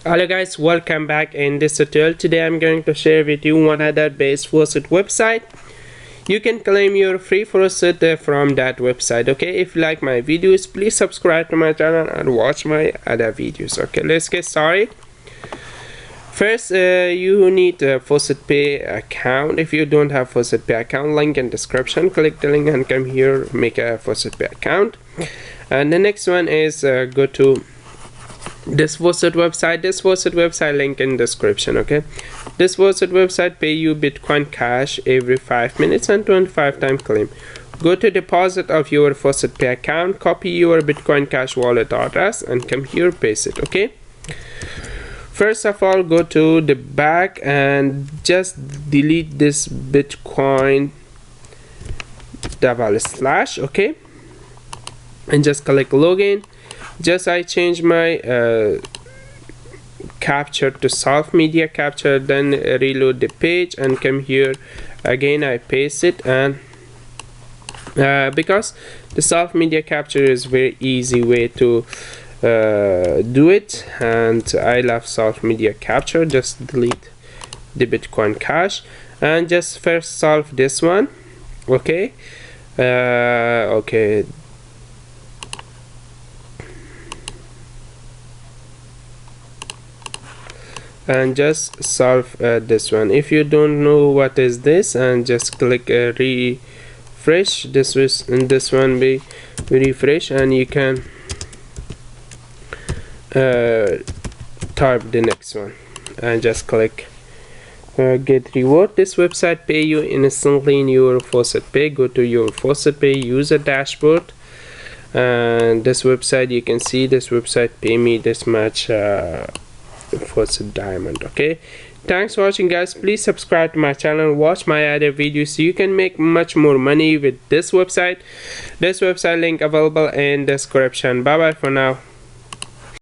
Hello guys, welcome back. In this tutorial today I'm going to share with you one other base Faucet website. You can claim your free faucet from that website. Okay, if you like my videos, please subscribe to my channel and watch my other videos. Okay, let's get started. First, you need a Faucet Pay account. If you don't have Faucet Pay account, link in description. Click the link and come here, make a Faucet Pay account. And the next one is go to this Faucet website. Link in description. Okay, this Faucet website pay you Bitcoin Cash every 5 minutes and 25 times claim. Go to deposit of your Faucet Pay account, copy your Bitcoin Cash wallet address and come here, paste it. Okay, first of all, go to the back and just delete this Bitcoin // okay, and just click login. Just I change my capture to self media capture, then reload the page and come here again. I paste it, and because the self media capture is very easy way to do it, and I love self media capture. Just delete the Bitcoin Cash and just first solve this one. Okay, okay, and just solve this one. If you don't know what is this, and just click refresh. This one be refresh, and you can type the next one and just click get reward. This website pay you instantly in your Faucet Pay. Go to your Faucet Pay user dashboard, and this website, you can see this website pay me this much Faucet diamond. Okay, thanks for watching guys. Please subscribe to my channel, watch my other videos so you can make much more money with this website. This website link available in description. Bye bye for now.